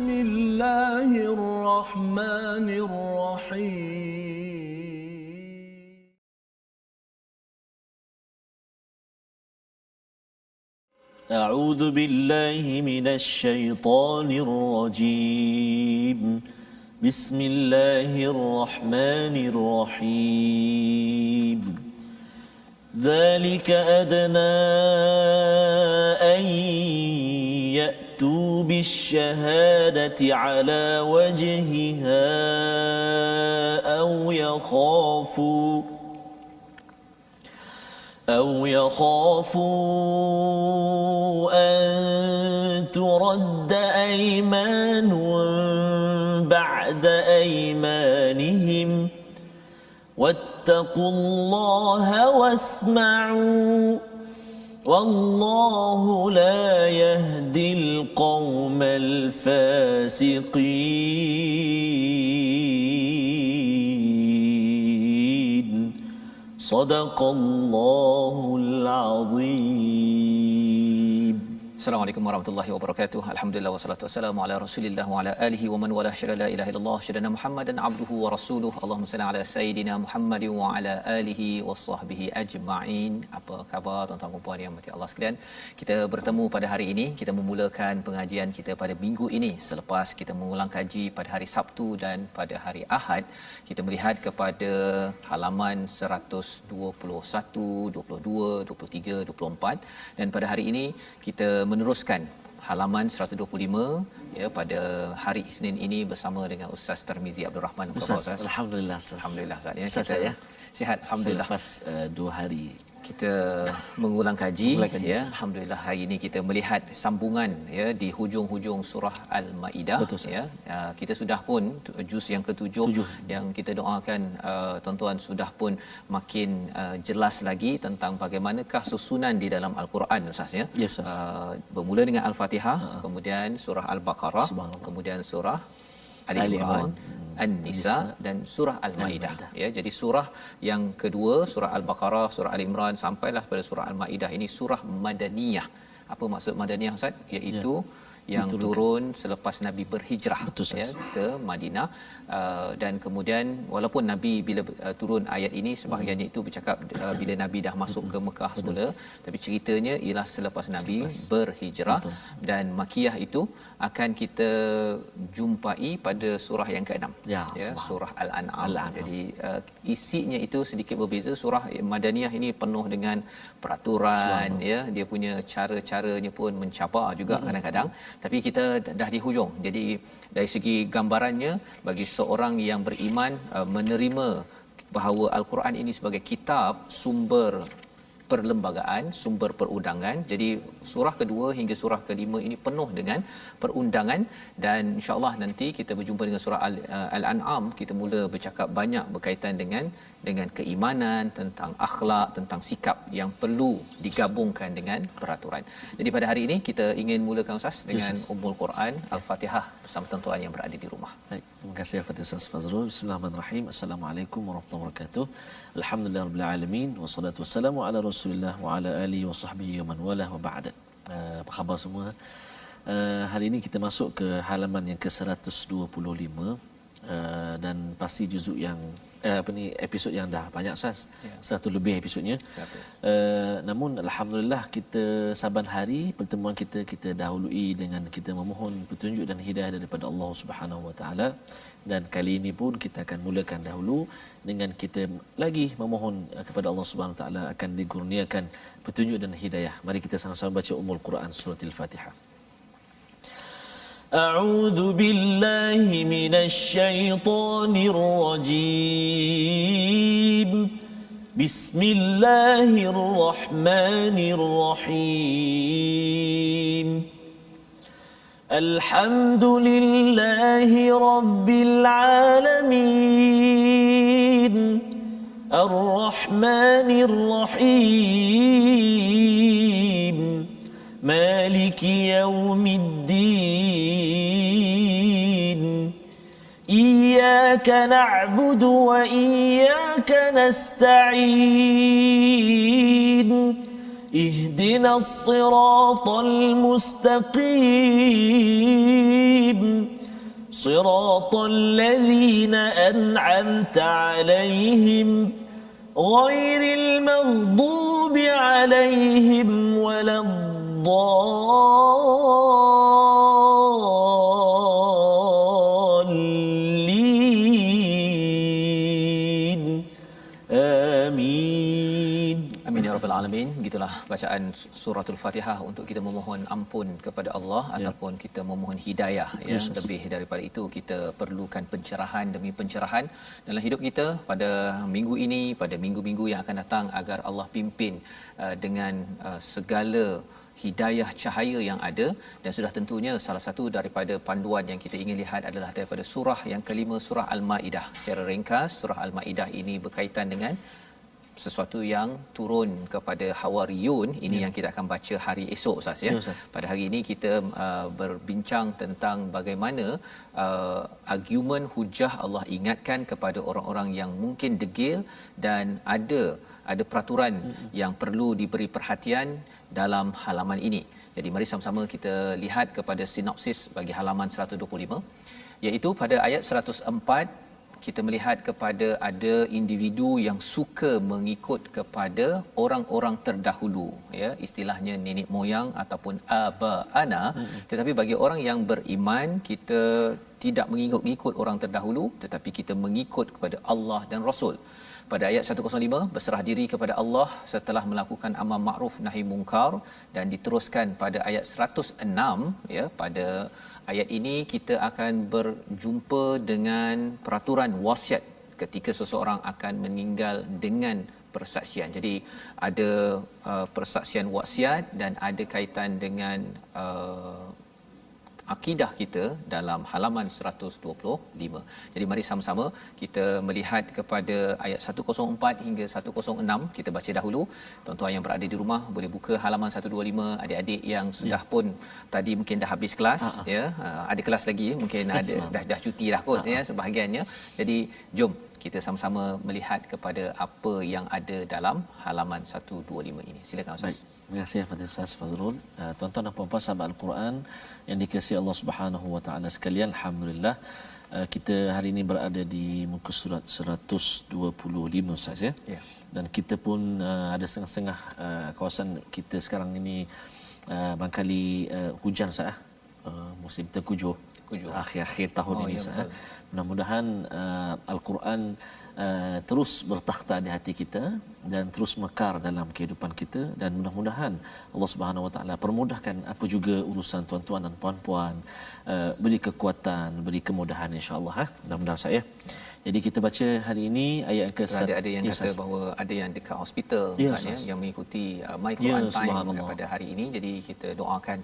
بسم الله الرحمن الرحيم أعوذ بالله من الشيطان الرجيم بسم الله الرحمن الرحيم ذلك أدنى أن يأتوا بالشهادة على وجهها أو يخافوا أن ترد أيمان بعد أيمانهم واتقوا الله واسمعوا والله لا يهدي القوم الفاسقين صدق الله العظيم. Assalamualaikum warahmatullahi wabarakatuh. Alhamdulillah wassalatu wassalamu ala Rasulillah wa ala alihi wa man wala syada la ilaha illallah syadana Muhammadan abduhu wa rasuluhu. Allahumma salli ala sayidina Muhammad wa ala alihi wasahbihi ajma'in. Apa khabar tuan-tuan dan puan yang dirahmati Allah sekalian? Kita bertemu pada hari ini, kita memulakan pengajian kita pada minggu ini selepas kita mengulang kaji pada hari Sabtu dan pada hari Ahad. Kita melihat kepada halaman 121, 22, 23, 24 dan pada hari ini kita meneruskan halaman 125 ya pada hari Isnin ini bersama dengan Ustaz Tarmizi Abdul Rahman. Ustaz, alhamdulillah Ustaz. Alhamdulillah Ustaz ya. Kita ya. Sihat alhamdulillah. Selepas 2 hari kita mengulang kaji ya. Ustaz. Alhamdulillah hari ini kita melihat sambungan ya di hujung-hujung surah Al-Maidah. Betul, ya. Kita sudah pun juz yang ke-7 yang kita doakan tuan-tuan sudah pun makin jelas lagi tentang bagaimanakah susunan di dalam Al-Quran Ustaz ya. Yes, Ustaz. Bermula dengan Al-Fatihah, kemudian surah Al-Baqarah, kemudian surah Ali Imran, An-Nisa dan surah Al-Maidah ya. Jadi surah yang kedua surah Al-Baqarah, surah Ali Imran sampailah pada surah Al-Maidah ini surah madaniyah. Apa maksud madaniyah Ustaz? Iaitu yang turun selepas Nabi berhijrah ya ke Madinah dan kemudian walaupun Nabi bila turun ayat ini sebahagiannya itu bercakap bila Nabi dah masuk ke Mekah semula, tapi ceritanya ialah selepas Nabi berhijrah. Dan makiyah itu akan kita jumpai pada surah yang ke-6 ya, surah Al-An'am. Jadi isinya itu sedikit berbeza. Surah Madaniyah ini penuh dengan peraturan ya, dia punya cara-caranya pun mencabar juga kadang-kadang. Tapi kita dah di hujung. Jadi dari segi gambarannya bagi seorang yang beriman menerima bahawa Al-Quran ini sebagai kitab sumber perlembagaan, sumber perundangan. Jadi surah kedua hingga surah kelima ini penuh dengan perundangan dan insya-Allah nanti kita berjumpa dengan surah Al-An'am, kita mula bercakap banyak berkaitan dengan keimanan, tentang akhlak, tentang sikap yang perlu digabungkan dengan peraturan. Jadi pada hari ini kita ingin mulakan Ustaz dengan Ummul Quran Al-Fatihah bersama tuan-tuan yang berada di rumah. Baik, terima kasih Al-Fatihah Ustaz Fazrul. Bismillahirrahmanirrahim. Assalamualaikum warahmatullahi wabarakatuh. Alhamdulillahirabbil alamin wassalatu wassalamu ala Rasulillah wa ala alihi wa sahbihi wa man wala wa ba'da. Apa khabar semua? Hari ini kita masuk ke halaman yang ke-125 dan pasti juzuk yang episod yang dah banyak Ustaz. 100 lebih episodnya. Namun alhamdulillah kita saban hari pertemuan kita dahului dengan kita memohon petunjuk dan hidayah daripada Allah Subhanahu Wa Taala. Dan kali ini pun kita akan mulakan dahulu dengan kita lagi memohon kepada Allah Subhanahu Wa Taala akan dikurniakan petunjuk dan hidayah. Mari kita sama-sama baca Ummul Quran surah Al-Fatihah. أعوذ بالله من الشيطان الرجيم بسم الله الرحمن الرحيم الحمد لله رب العالمين الرحمن الرحيم مالك يوم الدين إياك نعبد وإياك نستعين اهدنا الصراط المستقيم صراط الذين أنعمت عليهم غير المغضوب عليهم ولا الضالين آمين. Amin ya rabbal alamin. Gitulah bacaan suratul Fatihah untuk kita memohon ampun kepada Allah ataupun kita memohon hidayah ya. Lebih daripada itu kita perlukan pencerahan demi pencerahan dalam hidup kita pada minggu ini, pada minggu-minggu yang akan datang, agar Allah pimpin dengan segala hidayah cahaya yang ada. Dan sudah tentunya salah satu daripada panduan yang kita ingin lihat adalah daripada surah yang kelima, surah Al-Maidah. Secara ringkas, surah Al-Maidah ini berkaitan dengan sesuatu yang turun kepada Hawariyun. Ini yang kita akan baca hari esok Ustaz ya. Pada hari ini kita berbincang tentang bagaimana argumen hujah Allah ingatkan kepada orang-orang yang mungkin degil dan ada peraturan yang perlu diberi perhatian dalam halaman ini. Jadi mari sama-sama kita lihat kepada sinopsis bagi halaman 125, iaitu pada ayat 104 kita melihat kepada ada individu yang suka mengikut kepada orang-orang terdahulu ya, istilahnya nenek moyang ataupun aba-ana. Tetapi bagi orang yang beriman, kita tidak mengikut orang terdahulu, tetapi kita mengikut kepada Allah dan Rasul. Pada ayat 105, berserah diri kepada Allah setelah melakukan amal makruf nahi mungkar, dan diteruskan pada ayat 106 ya. Pada ayat ini kita akan berjumpa dengan peraturan wasiat ketika seseorang akan meninggal dengan persaksian. Jadi ada persaksian wasiat dan ada kaitan dengan akidah kita dalam halaman 125. Jadi mari sama-sama kita melihat kepada ayat 104 hingga 106. Kita baca dahulu. Tuan-tuan yang berada di rumah boleh buka halaman 125. Adik-adik yang sudah pun tadi mungkin dah habis kelas ya. Ada kelas lagi, mungkin ada dah cuti dah kot ya sebahagiannya. Jadi jom kita sama-sama melihat kepada apa yang ada dalam halaman 125 ini. Silakan Ustaz. Terima kasih kepada Ustaz Fazrul. Tuan-tuan dan puan-puan sahabat Al-Quran yang dikasihi Allah Subhanahu wa taala sekalian, alhamdulillah kita hari ini berada di muka surat 125 Ustaz ya. Dan kita pun ada setengah-setengah kawasan kita sekarang ini barangkali hujan Ustaz, musim tengkujuh. Akhir-akhir tahun ini Ustaz. Mudah-mudahan Al-Quran terus bertakhta di hati kita dan terus mekar dalam kehidupan kita, dan mudah-mudahan Allah Subhanahu Wa Taala permudahkan apa juga urusan tuan-tuan dan puan-puan, beri kekuatan, beri kemudahan insya-Allah mudah-mudahan saya. Jadi kita baca hari ini ayat ke-1. Ada yang kata bahawa ada yang dekat hospital misalnya yang mengikuti My Quran Time pada hari ini. Jadi kita doakan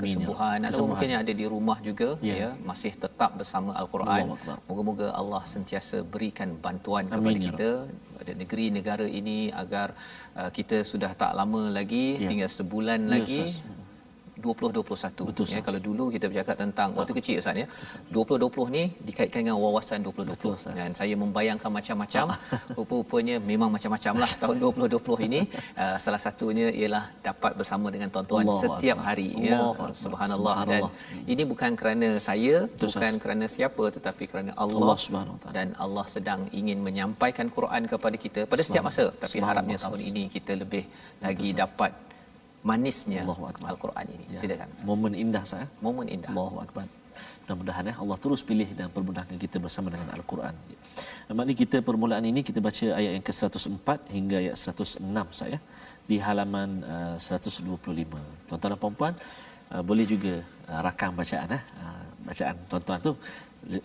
kesembuhan. Atau mungkin yang ada di rumah juga ya masih tetap bersama Al-Quran. Moga-moga Allah sentiasa berikan bantuan kepada kita pada negeri negara ini agar kita sudah tak lama lagi, tinggal sebulan lagi 2021 ya. Kalau dulu kita bercakap tentang waktu kecil Ustaz ya, 2020 ni dikaitkan dengan wawasan 2020 dan saya membayangkan macam-macam. Rupa-rupanya memang macam-macamlah tahun 2020 ini. Salah satunya ialah dapat bersama dengan tuan-tuan setiap hari ya. Subhanallah. Dan ini bukan kerana saya, bukan kerana siapa, tetapi kerana Allah dan Allah sedang ingin menyampaikan Quran kepada kita pada setiap masa. Tapi harapnya tahun ini kita lebih lagi dapat manisnya Al-Quran ini. Silakan. Momen indah saya. Momen indah. Allahu akbar. Mudah-mudahan Allah terus pilih dan permudahkan kita bersama dengan Al-Quran. Maknanya kita permulaan ini kita baca ayat yang ke-104 hingga ayat 106 saya di halaman 125. Tuan-tuan dan puan-puan boleh juga rakam bacaan bacaan tuan-tuan tu,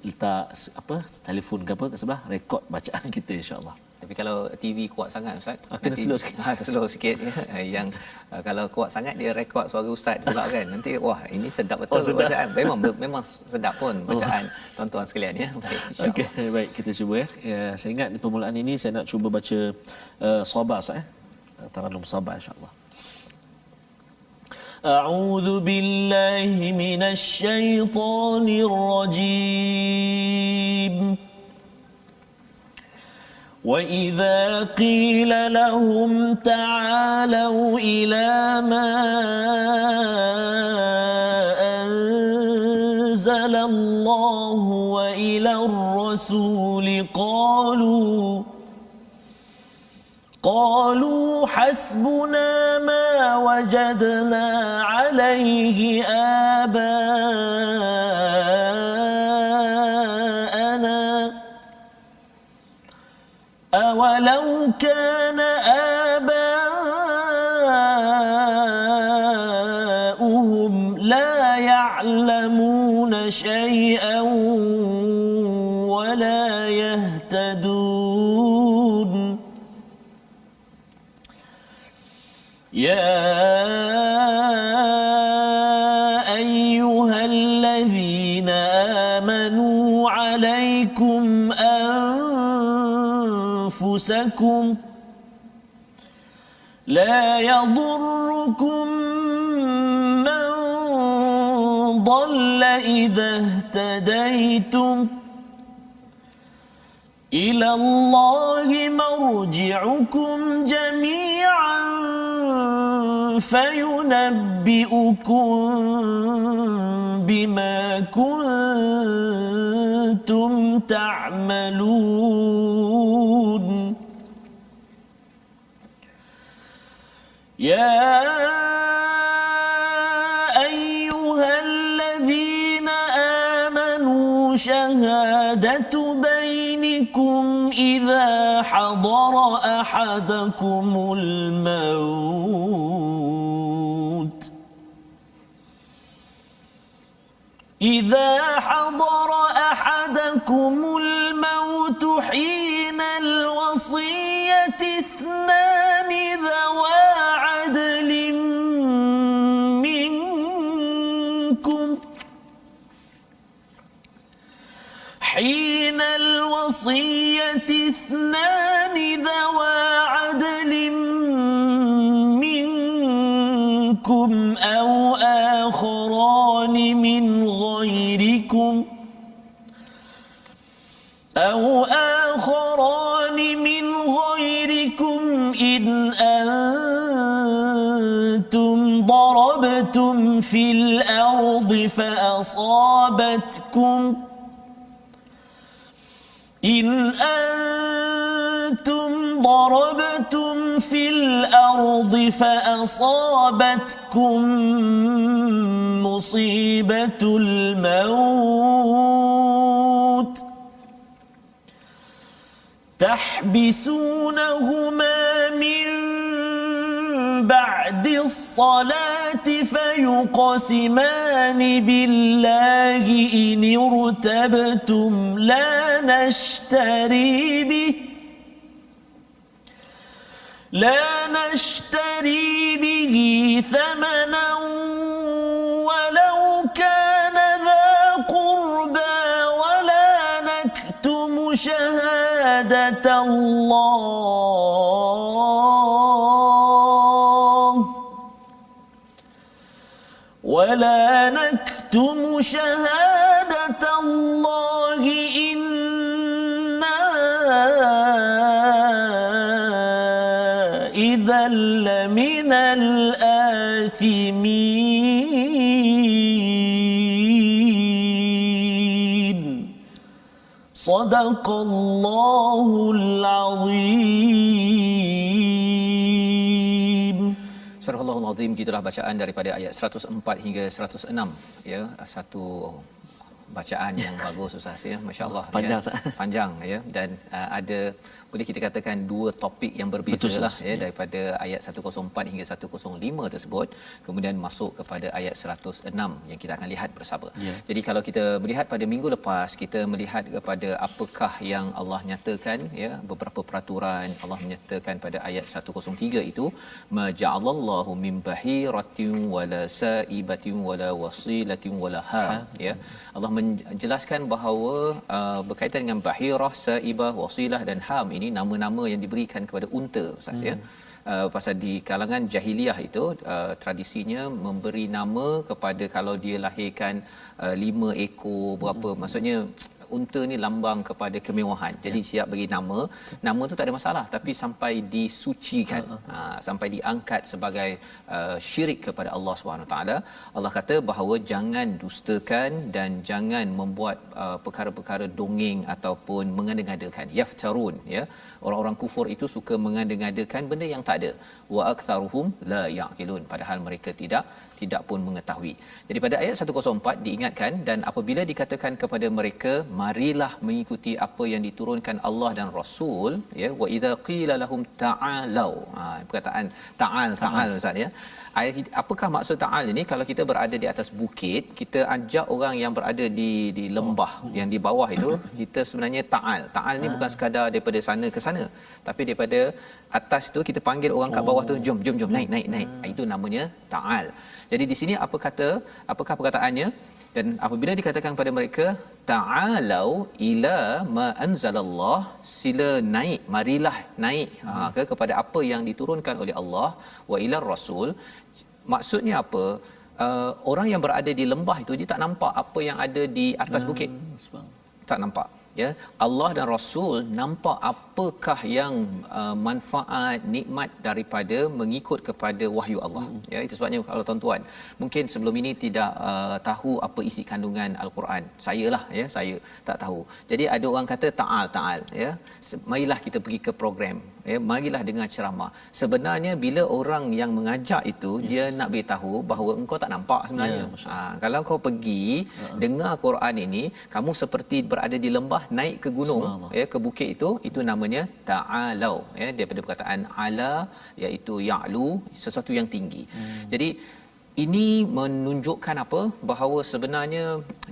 letak apa telefon ke apa kat sebelah, rekod bacaan kita insya-Allah. Tapi kalau TV kuat sangat Ustaz, kena slow sikit. Slow sikit ya. Yang kalau kuat sangat dia rekod suara ustaz pula kan. Nanti wah ini sedap betul bacaan. Memang sedap pun bacaan tuan-tuan sekalian ya. Baik insya-Allah. Okey, baik kita cuba ya. Saya ingat di permulaan ini saya nak cuba baca sabar Ustaz Taranum sabar insya-Allah. A'udzu billahi minasy syaithanir rajim. وإذا قيل لهم تعالوا إلى ما أنزل الله وإلى الرسول قالوا حسبنا ما وجدنا عليه آباءنا أولو كان آباؤهم لا يعلمون شيئا ولا يهتدون يا أيها الذين آمنوا عليكم أنفسكم لا يضركم من ضل إذا اهتديتم إلى الله مرجعكم جميعا فينبئكم بما كنتم تعملون يا أيها الذين آمنوا شهادة بينكم إذا حضر أحدكم الموت حين الوصية اثنان ذوى عدل منكم أو آخران من غيركم إن أنتم ضربتم في الأرض فأصابتكم مصيبة الموت تحبسونهما من بعد الصلاة فيقسمان بالله إن ارتبتم لا نشتري به ثمنا ولو كان ذا قربى ولا نكتم شهادة الله إنا إذا لمن الآثمين صدق الله العظيم. Surah Al-Allahul Azim, gitulah bacaan daripada ayat 104 hingga 106 ya, satu bacaan yang bagus Ustaz ya, masya-Allah panjang ya. Panjang ya, dan ada boleh kita katakan dua topik yang berbeza lah ya, daripada ayat 104 hingga 105 tersebut kemudian masuk kepada ayat 106 yang kita akan lihat bersama. Jadi kalau kita melihat pada minggu lepas, kita melihat kepada apakah yang Allah nyatakan ya, beberapa peraturan Allah menyatakan pada ayat 103 itu, ma ja'alallahu min bahiratin wala sa'ibatin wala wasilatin wala ha ya. Allah menjelaskan bahawa berkaitan dengan bahirah, saibah, wasilah dan ham, ini nama-nama yang diberikan kepada unta Ustaz ya. Pasal di kalangan jahiliah itu tradisinya memberi nama kepada kalau dia lahirkan 5 ekor berapa, maksudnya unta ni lambang kepada kemewahan. Jadi siap bagi nama. Nama tu tak ada masalah, tapi sampai disucikan, sampai diangkat sebagai syirik kepada Allah Subhanahu taala. Allah kata bahawa jangan dustakan dan jangan membuat perkara-perkara dongeng ataupun mengada-ngadakan. Yaftarun, ya. Orang-orang kufur itu suka mengada-ngadakan benda yang tak ada. Wa aktsaruhum la yaqilun, padahal mereka tidak pun mengetahui. Jadi pada ayat 104 diingatkan, dan apabila dikatakan kepada mereka marilah mengikuti apa yang diturunkan Allah dan Rasul, ya, wa idza qila lahum ta'alu, perkataan ta'al Ustaz, ya. Apakah maksud ta'al ini? Kalau kita berada di atas bukit, kita ajak orang yang berada di lembah yang di bawah itu, kita sebenarnya ta'al ni bukan sekadar daripada sana ke sana, tapi daripada atas tu kita panggil orang kat bawah tu, jom naik. Itu namanya ta'al. Jadi di sini apakah perkataannya? Dan apabila dikatakan pada mereka ta'alau ila ma anzalallah, sila naik, marilah naik kepada apa yang diturunkan oleh Allah, wa ila rasul. Maksudnya apa? Orang yang berada di lembah itu dia tak nampak apa yang ada di atas bukit. Tak nampak, ya. Allah dan Rasul nampak apakah yang manfaat, nikmat daripada mengikut kepada wahyu Allah. Ya, itu sebabnya kalau tuan-tuan mungkin sebelum ini tidak tahu apa isi kandungan Al-Quran. Saya tak tahu. Jadi ada orang kata ta'al, ya. Marilah kita pergi ke program, ya, marilah dengar ceramah. Sebenarnya bila orang yang mengajak itu dia nak beritahu bahawa engkau tak nampak sebenarnya. Kalau kau pergi dengar Quran ini, kamu seperti berada di lembah, naik ke gunung, ya, ke bukit itu namanya ta'alau, ya, daripada perkataan ala, iaitu ya'lu, sesuatu yang tinggi. Jadi ini menunjukkan apa? Bahawa sebenarnya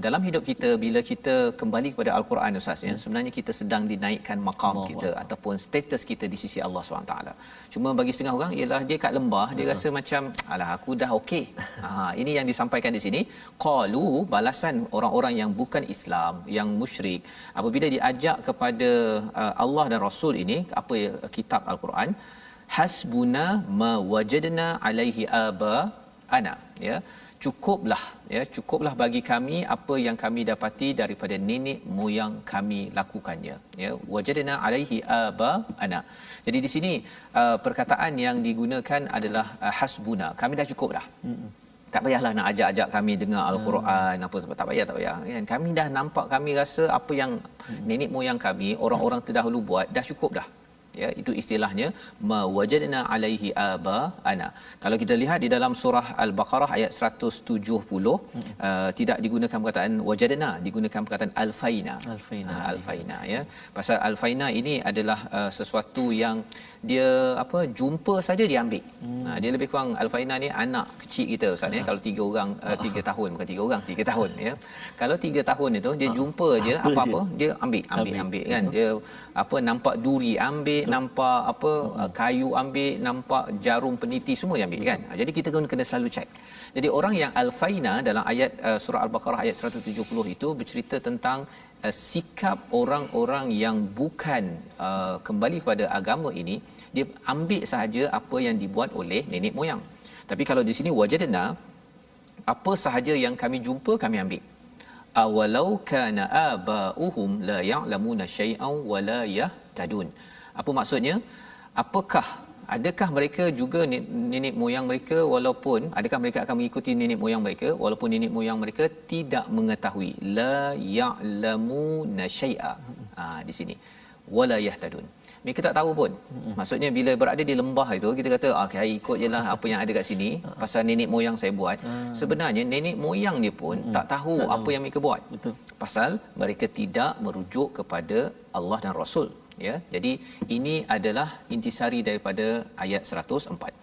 dalam hidup kita, bila kita kembali kepada Al-Quran, Ustaz, ya, sebenarnya kita sedang dinaikkan maqam kita ataupun status kita di sisi Allah SWT. Cuma bagi setengah orang ialah dia kat lembah, dia rasa macam alah aku dah okey. Ini yang disampaikan di sini. Qalu, balasan orang-orang yang bukan Islam, yang musyrik, apabila diajak kepada Allah dan Rasul ini, apa kitab Al-Quran, hasbuna ma wajadna alaihi aba ana, ya, cukuplah bagi kami apa yang kami dapati daripada nenek moyang kami lakukannya, ya. Wajadna alaihi aba ana. Jadi di sini perkataan yang digunakan adalah hasbuna, kami dah cukup dah. Tak payahlah nak ajak-ajak kami dengar Al-Quran apa sebab tak payah kan. Kami dah nampak, kami rasa apa yang nenek moyang kami, orang-orang terdahulu buat, dah cukup dah. Ya, itu istilahnya ma wajadna alaihi aba ana. Kalau kita lihat di dalam surah Al-Baqarah ayat 170, tidak digunakan perkataan wajadna, digunakan perkataan alfaina, ya. Pasal alfaina ini adalah sesuatu yang dia jumpa saja dia ambil. Dia lebih kurang alfaina ni anak kecil kita, Ustaz, ya. Kalau 3 orang 3 tahun, bukan 3 orang, 3 tahun, ya. Kalau 3 tahun itu dia jumpa je apa-apa dia ambil kan. Dia nampak duri ambil, nampak kayu ambil, nampak jarum peniti semua dia ambil kan. Jadi kita kena selalu check. Jadi orang yang alfaina dalam ayat surah Al-Baqarah ayat 170 itu bercerita tentang sikap orang-orang yang bukan kembali kepada agama ini. Dia ambil sahaja apa yang dibuat oleh nenek moyang. Tapi kalau di sini wajadna, apa sahaja yang kami jumpa kami ambil. Awalau kana abauhum la ya'lamuna syai'an wa la yahtadun. Apa maksudnya? Adakah mereka juga nenek moyang mereka, walaupun adakah mereka akan mengikuti nenek moyang mereka walaupun nenek moyang mereka tidak mengetahui? La ya'lamuna syai'a. Di sini wala yahtadun. Mereka tak tahu pun. Maksudnya bila berada di lembah itu kita kata okey, ikut jelah apa yang ada kat sini pasal nenek moyang saya buat. Sebenarnya nenek moyang dia pun tak tahu apa yang mereka buat. Betul. Pasal mereka tidak merujuk kepada Allah dan Rasul, ya. Jadi ini adalah intisari daripada ayat 104.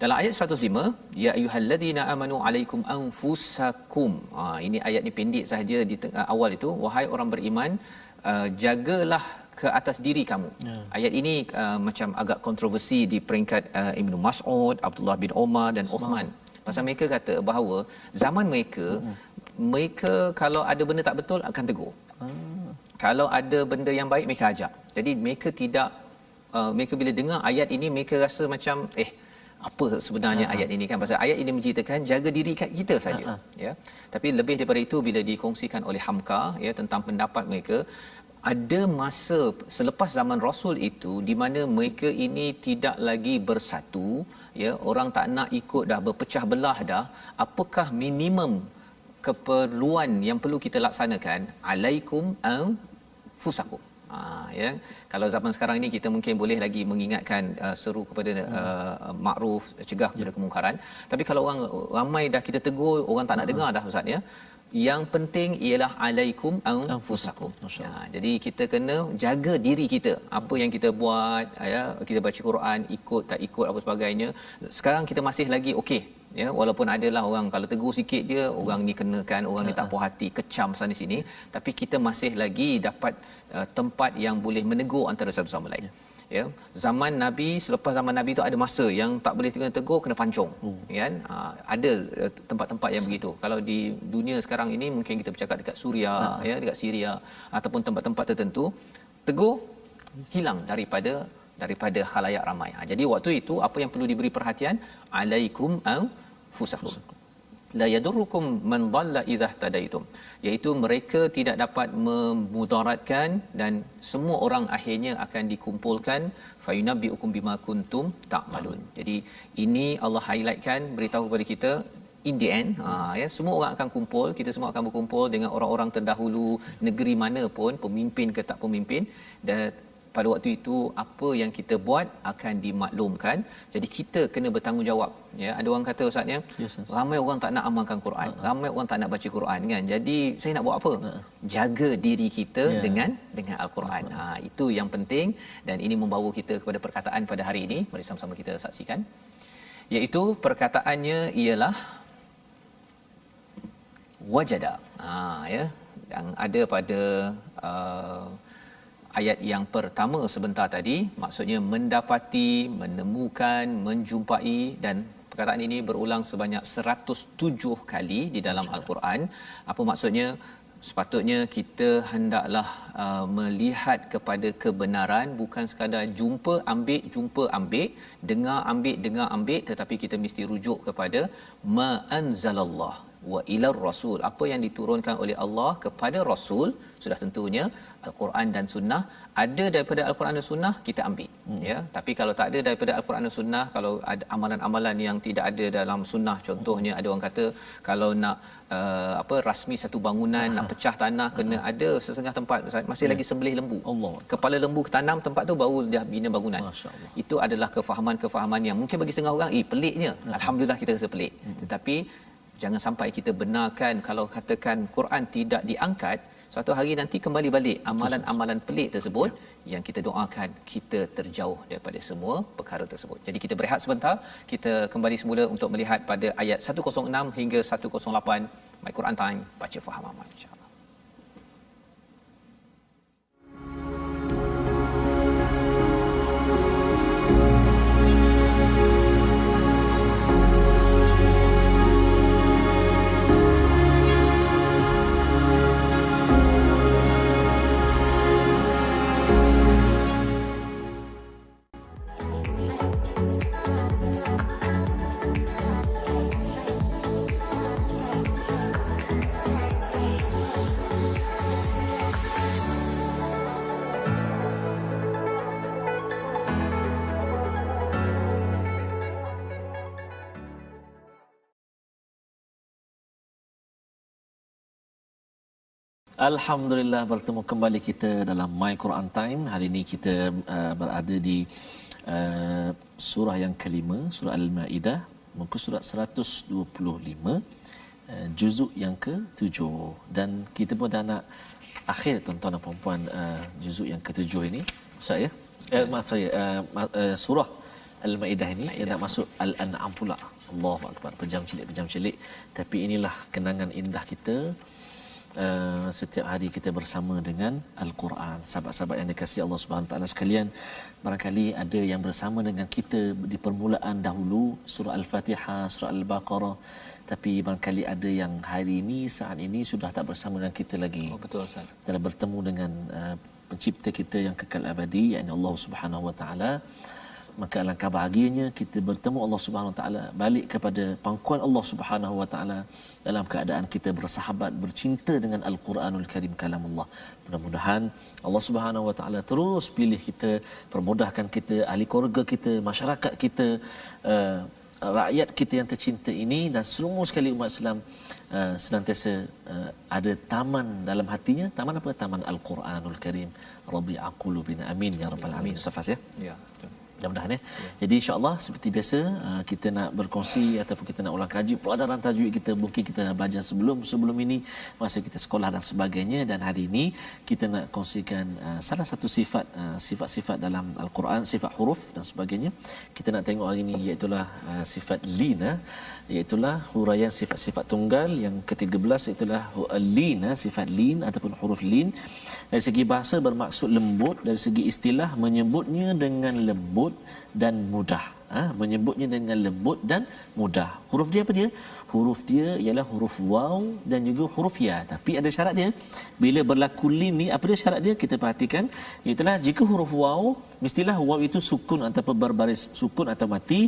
Dalam ayat 105, ya ayyuhallazina amanu alaikum anfusakum. Ini ayat ni pendek sahaja di awal itu, wahai orang beriman, jagalah ke atas diri kamu. Ayat ini macam agak kontroversi di peringkat Ibnu Mas'ud, Abdullah bin Umar dan Uthman. Pasal mereka kata bahawa zaman mereka kalau ada benda tak betul akan tegur. Kalau ada benda yang baik mereka ajak. Jadi mereka tidak mereka bila dengar ayat ini mereka rasa macam apa sebenarnya ayat ini kan, pasal ayat ini menceritakan jaga diri kita saja, ya. Tapi lebih daripada itu, bila dikongsikan oleh Hamka, ya, tentang pendapat mereka, ada masa selepas zaman Rasul itu di mana mereka ini tidak lagi bersatu, ya, orang tak nak ikut dah, berpecah belah dah. Apakah minimum keperluan yang perlu kita laksanakan? Alaikum anfusakum. Ya, kalau zaman sekarang ini kita mungkin boleh lagi mengingatkan, seru kepada makruf, cegah kepada kemungkaran. Tapi kalau orang ramai dah kita tegur, orang tak nak dengar dah, ustaz, ya. Yang penting ialah alaikum anfusakum. Jadi kita kena jaga diri kita. Apa yang kita buat, ya, kita baca Quran, ikut tak ikut apa sebagainya. Sekarang kita masih lagi okey, ya, walaupun adalah orang kalau tegur sikit dia, orang ni kenakan, orang ni tak puas hati, kecam sana sini, tapi kita masih lagi dapat tempat yang boleh menegur antara satu sama lain. Ya, zaman Nabi, selepas zaman Nabi tu ada masa yang tak boleh tegur, kena pancung, kan. Ada tempat-tempat yang begitu. Kalau di dunia sekarang ini mungkin kita bercakap dekat Suria, ya, dekat Syria, ataupun tempat-tempat tertentu, tegur hilang daripada khalayak ramai. Jadi waktu itu apa yang perlu diberi perhatian? Alaikum anfusakum la yadurrukum man dhalla idza tadaitum, iaitu mereka tidak dapat memudaratkan dan semua orang akhirnya akan dikumpulkan, fayunabbiukum bima kuntum ta'malun. Jadi ini Allah highlightkan, beritahu kepada kita in the end, ya, semua orang akan kumpul, kita semua akan berkumpul dengan orang-orang terdahulu, negeri mana pun, pemimpin ke tak pemimpin, dan pada waktu itu apa yang kita buat akan dimaklumkan. Jadi kita kena bertanggungjawab, ya. Ada orang kata, ustaznya, ramai orang tak nak amalkan Quran, ramai orang tak nak baca Quran, kan. Jadi saya nak buat apa? Jaga diri kita dengan Al-Quran. Itu yang penting, dan ini membawa kita kepada perkataan pada hari ini. Mari sama-sama kita saksikan, iaitu perkataannya ialah wajada. Ya, yang ada pada ayat yang pertama sebentar tadi, maksudnya mendapati, menemukan, menjumpai, dan perkataan ini berulang sebanyak 107 kali di dalam Al-Quran. Apa maksudnya? Sepatutnya kita hendaklah melihat kepada kebenaran, bukan sekadar jumpa ambil, dengar ambil, tetapi kita mesti rujuk kepada ma anzalallah wa ila rasul, apa yang diturunkan oleh Allah kepada Rasul. Sudah tentunya Al-Quran dan Sunnah. Ada daripada Al-Quran dan Sunnah, kita ambil, ya. Tapi kalau tak ada daripada Al-Quran dan Sunnah, kalau ada amalan-amalan yang tidak ada dalam Sunnah, contohnya ada orang kata kalau nak rasmi satu bangunan, nak pecah tanah, kena ada setengah tempat, masih lagi sembelih lembu, kepala lembu tanam tempat tu baru dah bina bangunan. Itu adalah kefahaman-kefahaman yang mungkin bagi setengah orang peliknya. Alhamdulillah kita rasa pelik, tetapi jangan sampai kita benarkan kalau katakan Quran tidak diangkat, suatu hari nanti kembali balik amalan-amalan pelik tersebut, yang kita doakan kita terjauh daripada semua perkara tersebut. Jadi kita berehat sebentar, kita kembali semula untuk melihat pada ayat 106 hingga 108 My Quran Time, baca faham amal, insya-Allah. Alhamdulillah, bertemu kembali kita dalam My Quran Time. Hari ini kita berada di surah yang kelima, surah Al-Maidah, muka surat 125, juzuk yang ke-7. Dan kita pun dah nak akhir, tuan-tuan dan puan-puan, juzuk yang ke-7 ini. Ustaz, ya? Maaf saya, surah Al-Maidah ini dia nak masuk Al-An'am pula. Allahu Akbar, pejam celik. Tapi inilah kenangan indah kita. Setiap hari kita bersama dengan Al-Quran. Sahabat-sahabat yang dikasihi Allah Subhanahu taala sekalian, barangkali ada yang bersama dengan kita di permulaan dahulu surah Al-Fatihah, surah Al-Baqarah, tapi barangkali ada yang hari ini, saat ini sudah tak bersama dengan kita lagi. Betul, Ustaz. Telah bertemu dengan pencipta kita yang kekal abadi, yakni Allah Subhanahu wa taala. maka alangkah bahagianya kita bertemu Allah Subhanahu Wa Taala, balik kepada pangkuan Allah Subhanahu Wa Taala dalam keadaan kita bersahabat, bercinta dengan Al-Quranul Karim, kalamullah. Mudah-mudahan Allah Subhanahu Wa Taala terus pilih kita, permudahkan kita, ahli keluarga kita, masyarakat kita, rakyat kita yang tercinta ini dan semua sekali umat Islam senantiasa ada taman dalam hatinya. Taman apa? Taman Al-Quranul Karim. Rabi'a qulubina, amin ya rabbal alamin. Safas ya. Ya, betul. Mudah-mudahan ya. Jadi insya-Allah seperti biasa kita nak berkongsi ataupun kita nak ulang kaji pelajaran tajwid kita, mungkin kita dah belajar sebelum ini masa kita sekolah dan sebagainya, dan hari ini kita nak kongsikan salah satu sifat-sifat dalam Al-Quran, sifat huruf dan sebagainya. Kita nak tengok hari ini iaitu sifat lin, iaitu huraian sifat-sifat tunggal yang ke-13, iaitu lin, sifat lin ataupun huruf lin. Dari segi bahasa bermaksud lembut, dari segi istilah menyebutnya dengan lembut dan mudah. Menyebutnya dengan lembut dan mudah. Huruf dia apa dia? Huruf dia ialah huruf waw dan juga huruf ya. Tapi ada syarat dia. Bila berlaku lin ni, apa dia syarat dia? Kita perhatikan. Iaitulah jika huruf waw, mestilah waw itu sukun ataupun berbaris sukun atau mati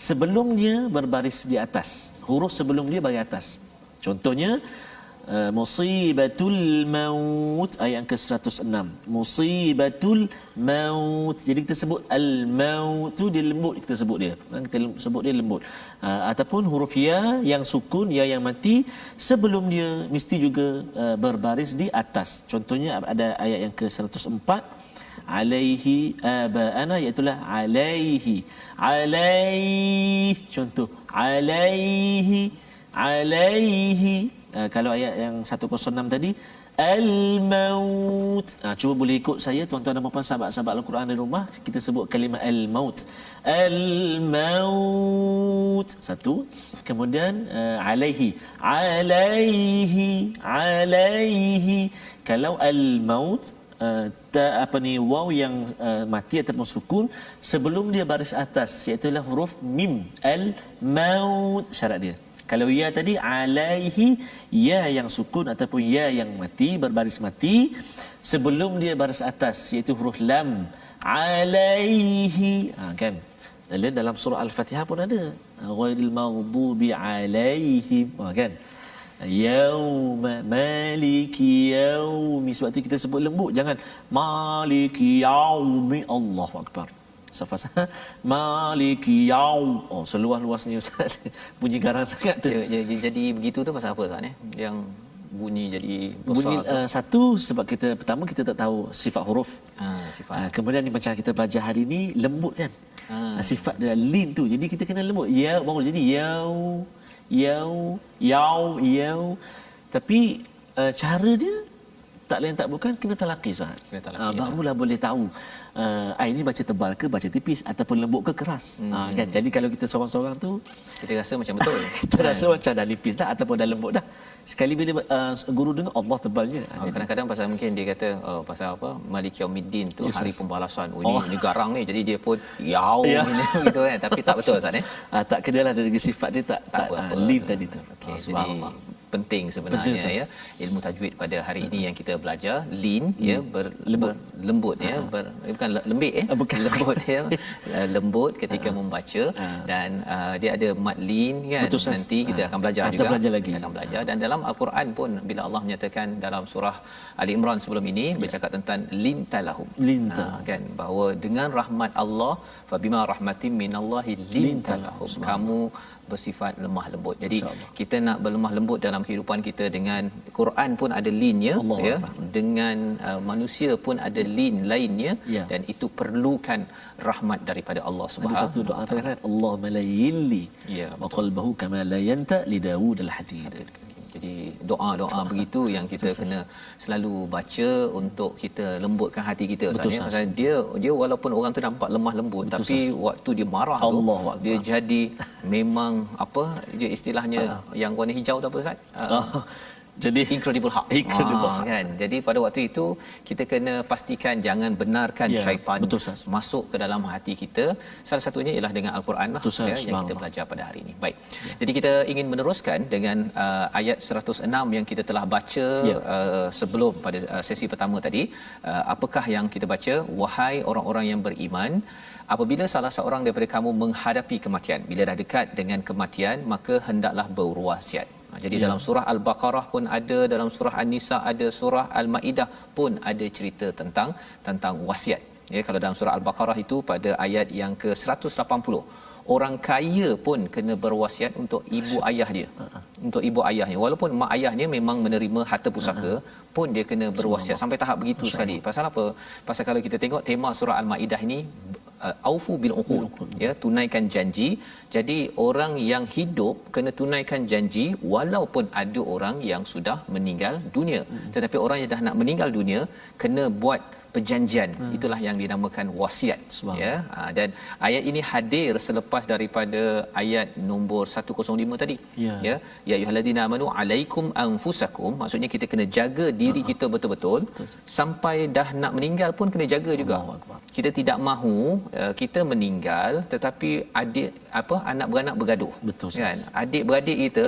sebelum dia berbaris di atas. Huruf sebelum dia baris atas. Contohnya musibatul maut ayat ke-106. Musibatul maut. Jadi kita sebut al-maut tu dia lembut, kita sebut dia. Kita sebut dia lembut. Ataupun huruf ya yang sukun, ya yang mati sebelum dia mesti juga berbaris di atas. Contohnya ada ayat yang ke-104, alaihi abaana, iaitu alaihi. Alaihi. Contoh alaihi kalau ayat yang 106 tadi al-maut. Cuba boleh ikut saya tuan-tuan dan puan-puan sahabat-sahabat Al-Quran di rumah, kita sebut kalimah al-maut. Al-maut satu. Kemudian alaihi. Kalau al-maut waw yang mati ataupun sukun sebelum dia baris atas, iaitu huruf mim, al-maut, syarat dia. Kalau ya tadi alaihi, ya yang sukun ataupun ya yang mati, berbaris mati sebelum dia baris atas, iaitu huruf lam, alaihi. Kan dalam surah Al-Fatihah pun ada ghairil maghdubi alaihim, kan, yauma maliki yaumi. Sebab tu kita sebut lembut, jangan maliki yaumi. Allahu akbar. Safas maliki yaum. Seluas-luasnya Ustaz. Bunyi garang sangat tu. Jadi begitu tu pasal apa Ustaz yang bunyi jadi besar? Bunyi satu sebab kita pertama kita tak tahu sifat huruf. Sifat. Kemudian ni macam kita belajar hari ni lembut kan. Sifat dia lin tu. Jadi kita kena lembut. Ya baru jadi yau. Tapi cara dia tak lain tak bukan kena talaqi Ustaz. Barulah boleh tahu ini baca tebal ke baca tipis ataupun lembut ke keras. Kan. Jadi kalau kita seorang-seorang tu kita rasa macam betul. Kita rasa macam dah nipis dah ataupun dah lembut dah. Sekali bila guru dengar Allah tebalnya. Kadang-kadang pasal mungkin dia kata pasal apa Malik Yaumiddin tu, yes, hari pembalasan. Ni garang ni, jadi dia pun gitu kan. Tapi tak betul Ustaz tak kenalah dari sifat dia tak lin tadi tu. Okey, jadi penting sebenarnya ya ilmu tajwid pada hari ini yang kita belajar lin ya lembut ya bukan lembik bukan lembut ya lembut ketika membaca dan dia ada mad lin kan. Nanti kita akan belajar juga kita akan belajar. Dan dalam Al-Quran pun bila Allah menyatakan dalam surah Ali Imran sebelum ini bercakap tentang lintalahum kan, bahawa dengan rahmat Allah, fabima rahmatin minallahi lintalahum, kamu bersifat lemah lembut. Jadi kita nak berlemah lembut dalam kehidupan kita. Dengan Quran pun ada linnya ya, dengan manusia pun ada lin lainnya dan itu perlukan rahmat daripada Allah Subhanahu. Ada satu doa terkait Allahumma layli wa qalbahu kama layanta li Daud al-hadid. Jadi doa-doa begitu yang kita kena selalu baca untuk kita lembutkan hati kita Ustaz. Pasal dia walaupun orang tu nampak lemah lembut, tapi waktu dia marah tu dia jadi memang apa dia istilahnya yang warna hijau tu apa Ustaz? Jadi incredible heart kan. Jadi pada waktu itu kita kena pastikan jangan benarkan syaitan masuk ke dalam hati kita. Salah satunya ialah dengan Al-Quran yang kita belajar pada hari ini. Baik. Jadi kita ingin meneruskan dengan ayat 106 yang kita telah baca sebelum pada sesi pertama tadi. Apakah yang kita baca? Wahai orang-orang yang beriman, apabila salah seorang daripada kamu menghadapi kematian, bila dah dekat dengan kematian, maka hendaklah berwasiat. Jadi dalam surah Al-Baqarah pun ada, dalam surah An-Nisa ada, surah Al-Maidah pun ada cerita tentang wasiat. Ya, kalau dalam surah Al-Baqarah itu pada ayat yang ke-180, orang kaya pun kena berwasiat untuk ibu ayah dia. Untuk ibu ayahnya, walaupun mak ayahnya memang menerima harta pusaka, pun dia kena berwasiat sampai tahap begitu sekali. Pasal apa? Pasal kalau kita tengok tema surah Al-Maidah ini, aufu bil uqud, ya, tunaikan janji. Jadi orang yang hidup kena tunaikan janji walaupun ada orang yang sudah meninggal dunia. Tetapi orang yang dah nak meninggal dunia kena buat perjanjian. Itulah yang dinamakan wasiat, ya. Dan ayat ini hadir selepas daripada ayat nombor 105 tadi, ya, ya ayyuhallazina amanu alaikum anfusakum, maksudnya kita kena jaga diri kita betul-betul. Sampai dah nak meninggal pun kena jaga juga. Kita tidak mahu kita meninggal tetapi anak beranak bergaduh. Betul, kan? Adik beradik kita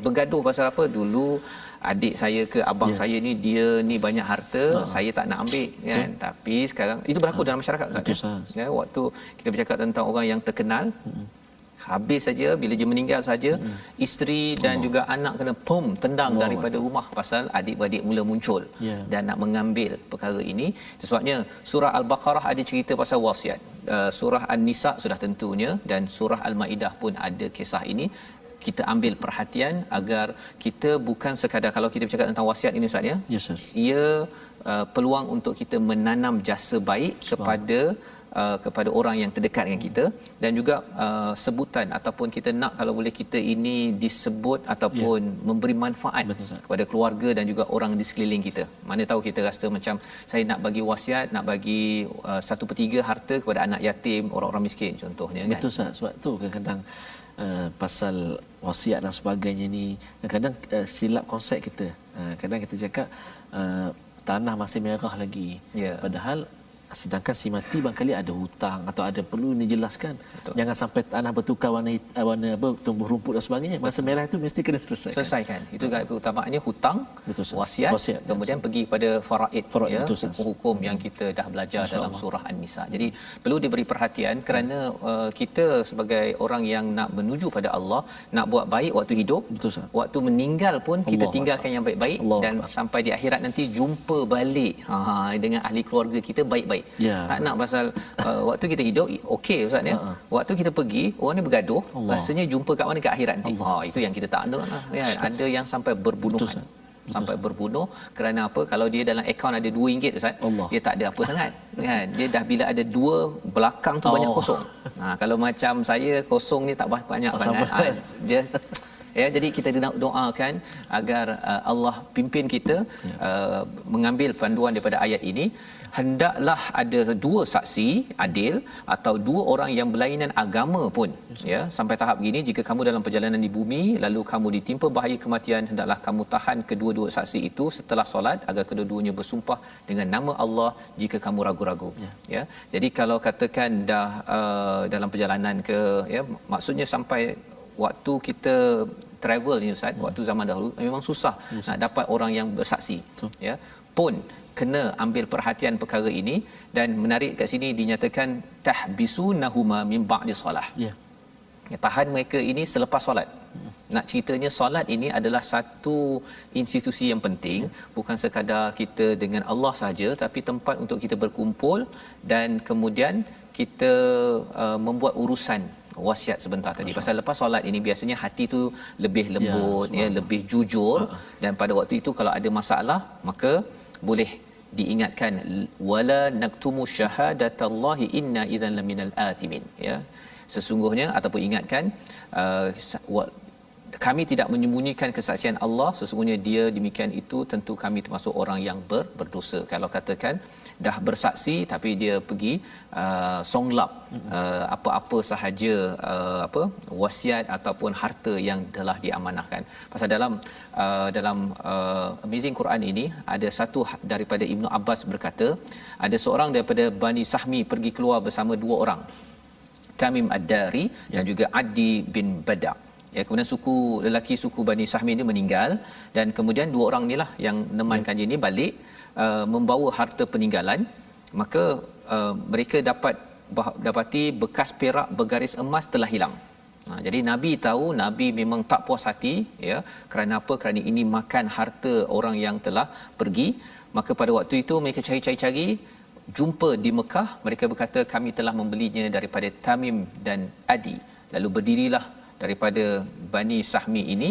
bergaduh pasal apa? Dulu adik saya ke abang saya ni, dia ni banyak harta, saya tak nak ambil, kan? Tapi sekarang itu berlaku dalam masyarakat, kan? Ya, waktu kita bercakap tentang orang yang terkenal, habis saja bila dia meninggal saja, isteri dan juga anak kena tendang daripada rumah pasal adik-beradik mula muncul dan nak mengambil perkara ini. Sebabnya surah Al-Baqarah ada cerita pasal wasiat, surah An-Nisa sudah tentunya, dan surah Al-Maidah pun ada kisah ini. Kita ambil perhatian agar kita bukan sekadar, kalau kita bercakap tentang wasiat ini Ustaz, ya, ia peluang untuk kita menanam jasa baik kepada orang yang terdekat dengan kita, dan juga sebutan ataupun kita nak, kalau boleh, kita ini disebut ataupun memberi manfaat kepada keluarga dan juga orang di sekeliling kita. Mana tahu kita rasa macam saya nak bagi wasiat, nak bagi 1/3 harta kepada anak yatim, orang-orang miskin contohnya, kan? Betul Ustaz. Sebab tu kadang-kadang pasal wasiat dan sebagainya ni kadang silap konsep kita. Kadang kita cakap tanah masih merah lagi, padahal sedangkan si mati barangkali ada hutang atau ada perlu dijelaskan. Jangan sampai tanah bertukar warna tumbuh rumput dan sebagainya. Masa merah itu mesti kena selesaikan. Itu keutamaannya hutang, wasiat, kemudian pergi pada faraid, ya, hukum yang kita dah belajar dalam surah An-Nisa. Jadi perlu diberi perhatian kerana kita sebagai orang yang nak menuju pada Allah, nak buat baik waktu hidup, waktu meninggal pun kita tinggalkan yang baik-baik, dan sampai di akhirat nanti jumpa balik dengan ahli keluarga kita baik-baik. Tak nak pasal waktu kita hidup okey Ustaz, ya. Waktu kita pergi orang ni bergaduh, rasanya jumpa kat mana, kat akhirat nanti. Itu yang kita tak nak lah, ya. Ada yang sampai berbunuhan. Sampai berbunuh kerana apa? Kalau dia dalam akaun ada RM2 Ustaz, dia tak ada apa sangat, kan? Dia dah bila ada 2 belakang tu banyak kosong. Kalau macam saya, kosong ni tak banyak sangat. Dia ya, jadi kita doakan agar Allah pimpin kita mengambil panduan daripada ayat ini. Hendaklah ada 2 saksi adil atau 2 orang yang berlainan agama pun, ya, sampai tahap begini. Jika kamu dalam perjalanan di bumi lalu kamu ditimpa bahaya kematian, hendaklah kamu tahan kedua-dua saksi itu setelah solat agar kedua-duanya bersumpah dengan nama Allah jika kamu ragu-ragu, ya. Jadi kalau katakan dah dalam perjalanan ke, ya, maksudnya sampai waktu kita travel ni Ustaz, waktu zaman dahulu memang susah nak dapat orang yang bersaksi, ya, pun kena ambil perhatian perkara ini. Dan menarik kat sini dinyatakan tahbisunahuma min ba'di solah, ya, tahan mereka ini selepas solat. Nak ceritanya solat ini adalah satu institusi yang penting, bukan sekadar kita dengan Allah saja, tapi tempat untuk kita berkumpul dan kemudian kita membuat urusan wasiat sebentar tadi. Pasal lepas solat ini biasanya hati tu lebih lembut, ya, lebih jujur, dan pada waktu itu kalau ada masalah maka boleh diingatkan wala naktumu syahadatallahi inna idzan laminal athimin, ya, sesungguhnya, ataupun ingatkan kami tidak menyembunyikan kesaksian Allah, sesungguhnya dia demikian itu tentu kami termasuk orang yang berdosa. Kalau katakan dah bersaksi tapi dia pergi songlap apa-apa sahaja wasiat ataupun harta yang telah diamanahkan. Pasal dalam Amazing Quran ini ada satu daripada Ibnu Abbas berkata, ada seorang daripada Bani Sahmi pergi keluar bersama 2 orang, Tamim Ad-Dari dan juga Adi bin Bada'. Ya, kemudian suku Bani Sahmi ini meninggal, dan kemudian 2 orang inilah yang nemankan dia ni balik membawa harta peninggalan. Maka mereka dapat dapati bekas perak bergaris emas telah hilang. Jadi Nabi tahu, Nabi memang tak puas hati, ya. Kerana apa? Kerana ini makan harta orang yang telah pergi. Maka pada waktu itu mereka cari-cari, jumpa di Mekah. Mereka berkata, kami telah membelinya daripada Tamim dan Adi. Lalu berdirilah daripada Bani Sahmi ini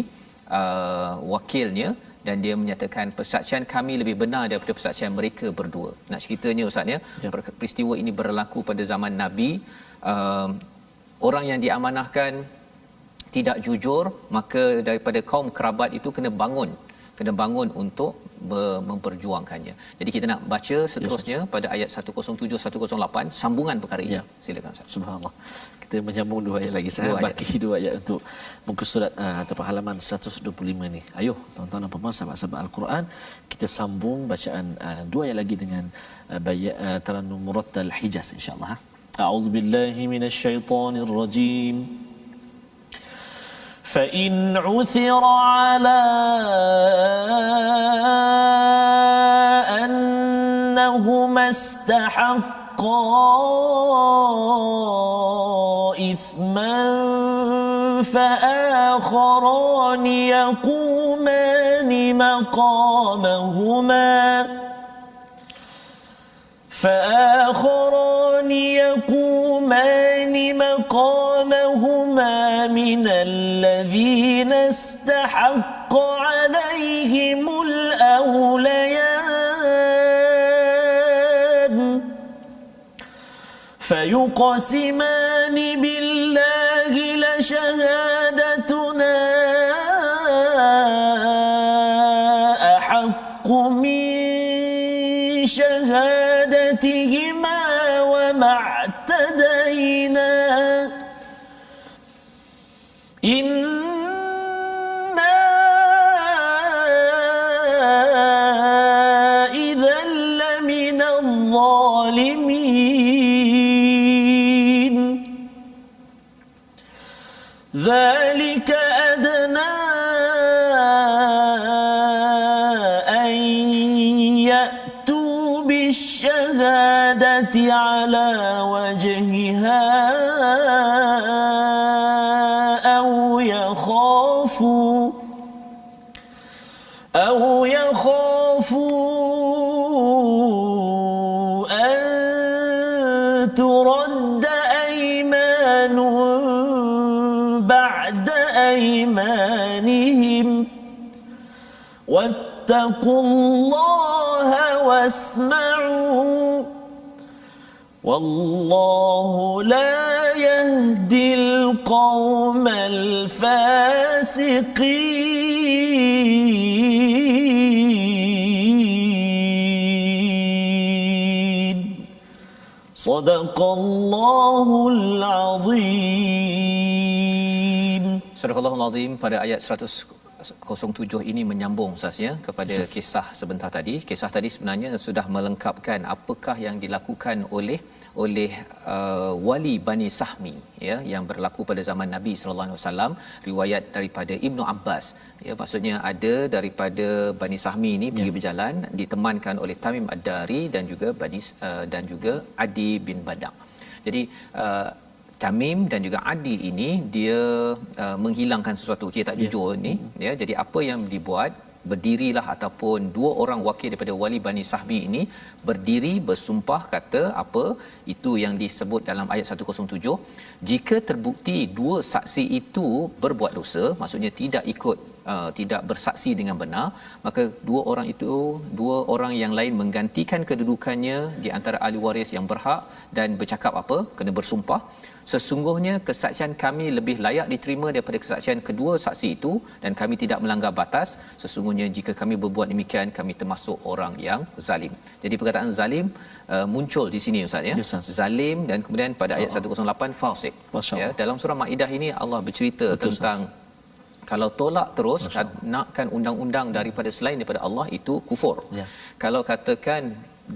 wakilnya, dan dia menyatakan persaksian kami lebih benar daripada persaksian mereka berdua. Nak ceritanya Ustaz, ya, peristiwa ini berlaku pada zaman Nabi. Orang yang diamanahkan tidak jujur, maka daripada kaum kerabat itu kena bangun untuk memperjuangkannya. Jadi kita nak baca seterusnya pada ayat 107 108 sambungan perkara ini. Silakan Ustaz. Subhanallah. Kita menyambung dua ayat lagi. Saya bagi dua ayat untuk muka surat atau halaman 125 ni. Ayo tuan-tuan dan puan-puan sahabat-sahabat Al-Quran, kita sambung bacaan dua ayat lagi dengan Tarannum Murattal Hijaz insya-Allah. A'udzu billahi minasyaitonir rajim. فإن عثر على أنهما استحقا إثما فآخران يقومان مقامهما من الذين استحق عليهم الأوليان فيقسمان بالله لشهادتنا أحق من شهادتهما وما اعتدينا إنا إذا لمن الظالمين ذلك أدنى أن يأتوا بالشهادة على وجهها أو يخافوا أن ترد أيمان بعد أيمانهم واتقوا الله واسمعوا والله لا يهدي القوم الفاسقين صدق الله العظيم. Surah Al-Azim pada ayat 107 ini menyambung sahaja kepada kisah sebentar tadi. Kisah tadi sebenarnya sudah melengkapkan apakah yang dilakukan oleh wali Bani Sahmi, ya, yang berlaku pada zaman Nabi sallallahu alaihi wasallam. Riwayat daripada Ibnu Abbas, ya, maksudnya ada daripada Bani Sahmi ini pergi berjalan ditemankan oleh Tamim Ad-Dari dan juga Adi bin Badaq. Jadi Tamim dan juga Adi ini dia menghilangkan sesuatu, kita tak jujur ni, ya. Jadi apa yang dibuat, berdirilah ataupun dua orang wakil daripada wali Bani Sahmi ini berdiri bersumpah kata apa itu yang disebut dalam ayat 107, jika terbukti dua saksi itu berbuat dosa, maksudnya tidak bersaksi dengan benar, maka dua orang yang lain menggantikan kedudukannya di antara ahli waris yang berhak dan bercakap apa, kena bersumpah, sesungguhnya kesaksian kami lebih layak diterima daripada kesaksian kedua saksi itu dan kami tidak melanggar batas. Sesungguhnya jika kami berbuat demikian, kami termasuk orang yang zalim. Jadi perkataan zalim muncul di sini Ustaz, ya. Zalim, dan kemudian pada ayat 108 fasik. Ya, dalam surah Maidah ini Allah bercerita tentang kalau tolak terus nakkan undang-undang daripada selain daripada Allah itu kufur. Kalau katakan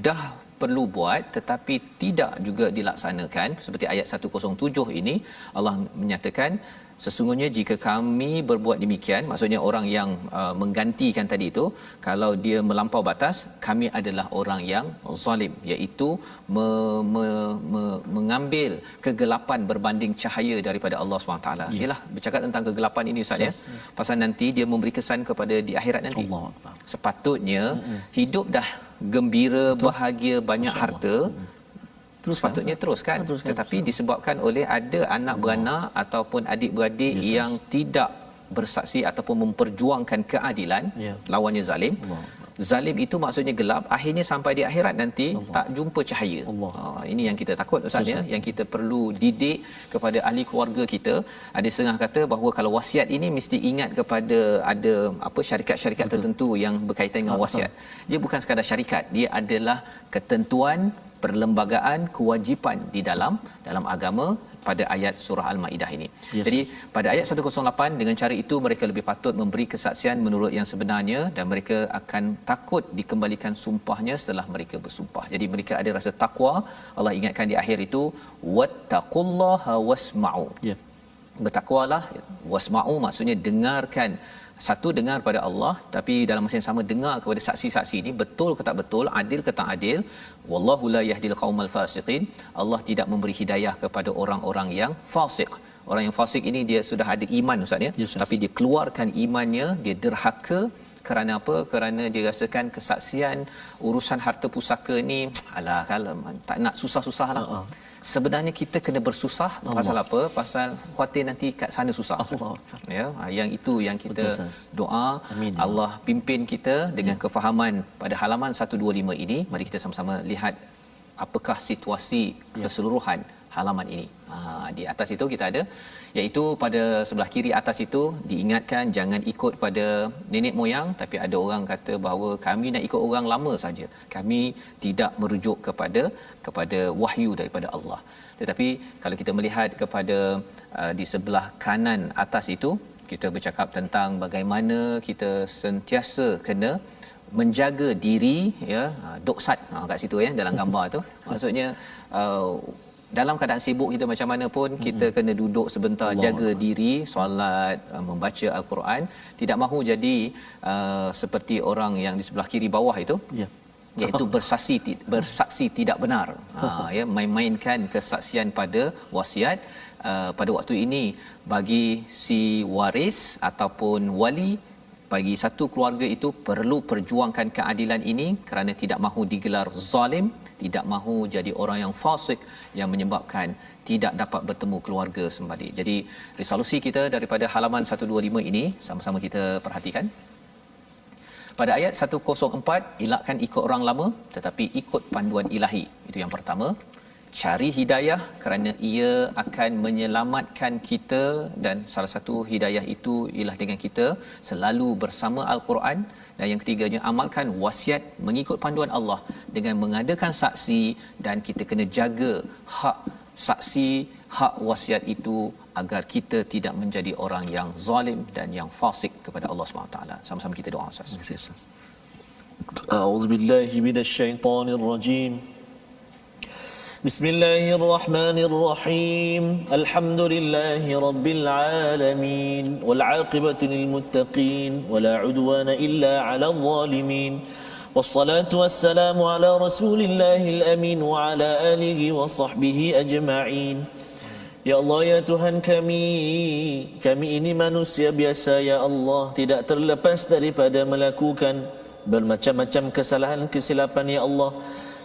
dah perlu buat tetapi tidak juga dilaksanakan, seperti ayat 107 ini Allah menyatakan sesungguhnya jika kami berbuat demikian, maksudnya orang yang menggantikan tadi itu, kalau dia melampau batas, kami adalah orang yang zalim, iaitu mengambil kegelapan berbanding cahaya daripada Allah SWT. Ialah bercakap tentang kegelapan ini Ustaz ya. Pasal nanti dia memberi kesan kepada di akhirat nanti. Sepatutnya hidup dah gembira, bahagia, banyak harta. Sepatutnya teruskan. Tetapi disebabkan oleh ada anak beranak ataupun adik-beradik yang tidak bersaksi ataupun memperjuangkan keadilan, lawannya zalim. Zalim itu maksudnya gelap, akhirnya sampai di akhirat nanti tak jumpa cahaya. Ini yang kita takut Ustaz ya, yang kita perlu didik kepada ahli keluarga kita. Ada setengah kata bahawa kalau wasiat ini mesti ingat kepada ada syarikat-syarikat tertentu yang berkaitan dengan wasiat. Dia bukan sekadar syarikat, dia adalah ketentuan perlembagaan kewajipan di dalam agama pada ayat surah Al-Maidah ini. Jadi pada ayat 108, dengan cara itu mereka lebih patut memberi kesaksian menurut yang sebenarnya dan mereka akan takut dikembalikan sumpahnya setelah mereka bersumpah. Jadi mereka ada rasa takwa. Allah ingatkan di akhir itu wattaqullaha wasma'u. Bertakwalah, wasma'u maksudnya dengarkan. Satu, dengar pada Allah, tapi dalam masa yang sama dengar kepada saksi-saksi ini betul ke tak betul, adil ke tak adil. Wallahu la yahdil qaumal fasiqin. Allah tidak memberi hidayah kepada orang-orang yang fasik. Orang yang fasik ini dia sudah ada iman Ustaz ya, tapi dia keluarkan imannya, dia derhaka. Kerana apa? Kerana dia rasakan kesaksian urusan harta pusaka ni alah kalau tak nak susah-susahlah. Sebenarnya kita kena bersusah. Pasal apa? Pasal khuatir nanti kat sana susah. Ya, yang itu yang kita doa. Amin. Allah pimpin kita dengan kefahaman pada halaman 125 ini. Mari kita sama-sama lihat apakah situasi keseluruhan halaman ini. Di atas itu kita ada, iaitu pada sebelah kiri atas itu diingatkan jangan ikut pada nenek moyang, tapi ada orang kata bahawa kami nak ikut orang lama saja. Kami tidak merujuk kepada wahyu daripada Allah. Tetapi kalau kita melihat kepada di sebelah kanan atas itu, kita bercakap tentang bagaimana kita sentiasa kena menjaga diri ya, doksat kat situ ya dalam gambar tu. Maksudnya dalam keadaan sibuk kita macam mana pun kita kena duduk sebentar, jaga diri, solat, membaca al-Quran, tidak mahu jadi seperti orang yang di sebelah kiri bawah itu, iaitu bersaksi tidak benar. Ya, main-mainkan kesaksian pada wasiat. Pada waktu ini bagi si waris ataupun wali, bagi satu keluarga itu perlu perjuangkan keadilan ini kerana tidak mahu digelar zalim, tidak mahu jadi orang yang fasik yang menyebabkan tidak dapat bertemu keluarga sembadi. Jadi resolusi kita daripada halaman 125 ini sama-sama kita perhatikan. Pada ayat 104, elakkan ikut orang lama tetapi ikut panduan ilahi. Itu yang pertama. Cari hidayah kerana ia akan menyelamatkan kita, dan salah satu hidayah itu ialah dengan kita selalu bersama Al-Quran. Dan yang ketiganya, amalkan wasiat mengikut panduan Allah dengan mengadakan saksi, dan kita kena jaga hak saksi, hak wasiat itu agar kita tidak menjadi orang yang zalim dan yang fasik kepada Allah SWT. Sama-sama kita doa Ustaz. Terima kasih Ustaz. A'udzubillahi minasyaitonirrajim. Bismillahirrahmanirrahim. Alhamdulillahi rabbil alamin. Wal 'aqibatu lil muttaqin wala 'udwana illa 'alal zalimin. Wassalatu wassalamu ala rasulillahil amin wa ala alihi wa sahbihi ajma'in. Ya Allah, ya Tuhan kami ini manusia biasa ya Allah, tidak terlepas daripada melakukan bermacam-macam kesalahan kesilapan ya Allah.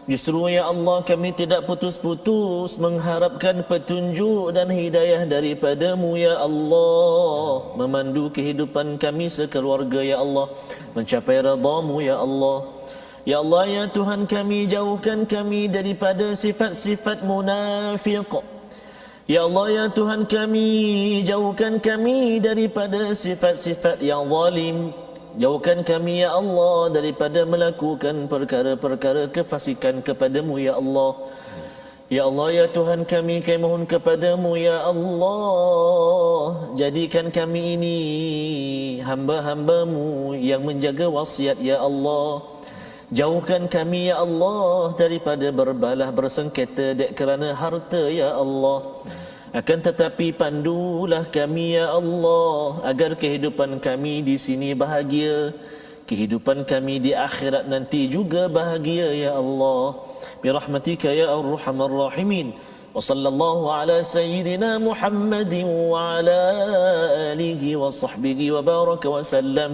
Justru ya Allah, kami tidak putus-putus mengharapkan petunjuk dan hidayah daripada-Mu ya Allah, memandu kehidupan kami sekeluarga ya Allah mencapai redha-Mu ya Allah. Ya Allah, ya Tuhan kami, jauhkan kami daripada sifat-sifat munafiq. Ya Allah, ya Tuhan kami, jauhkan kami daripada sifat-sifat yang zalim. Jauhkan kami ya Allah daripada melakukan perkara-perkara kefasikan kepadamu ya Allah. Ya Allah, ya Tuhan kami mohon kepadamu ya Allah, jadikan kami ini hamba-hambamu yang menjaga wasiat ya Allah. Jauhkan kami ya Allah daripada berbalah bersengketa dek kerana harta ya Allah. Akan tetapi pandulah kami ya Allah agar kehidupan kami di sini bahagia, kehidupan kami di akhirat nanti juga bahagia ya Allah. Birahmatika ya arhamar rahimin. Wa sallallahu ala sayyidina Muhammadin wa ala alihi wa sahbihi wa baraka wa sallam.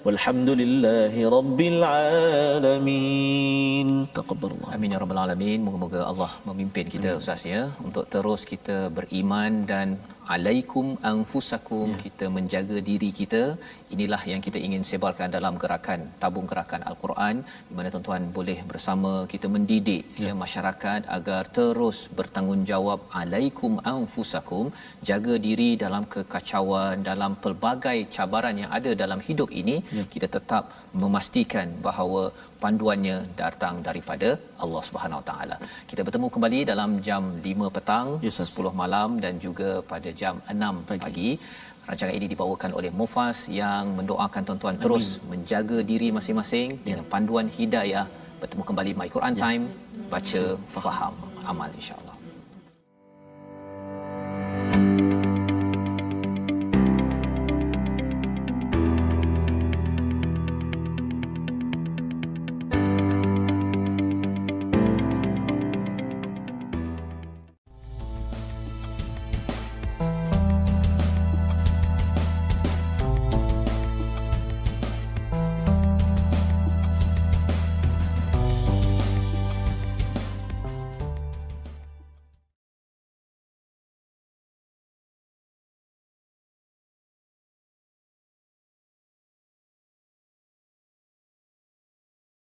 Walhamdulillahi rabbil alamin. Taqabbalallah. Amin ya rabbal alamin. Moga-moga Allah memimpin kita Ustaz ya untuk terus kita beriman dan alaikum anfusakum, kita menjaga diri kita. Inilah yang kita ingin sebarkan dalam gerakan tabung gerakan Al-Quran, di mana tuan-tuan boleh bersama kita mendidik ya masyarakat agar terus bertanggungjawab. Alaikum anfusakum, jaga diri dalam kekacauan, dalam pelbagai cabaran yang ada dalam hidup ini. Kita tetap memastikan bahawa panduannya datang daripada Allah Subhanahu Wa Taala. Kita bertemu kembali dalam jam 5 petang, 10 malam dan juga pada jam 6 pagi. Rancangan ini dibawakan oleh Mufas yang mendoakan tuan-tuan terus menjaga diri masing-masing dengan panduan hidayah. Bertemu kembali My Quran Time, baca, faham, amal insya-Allah.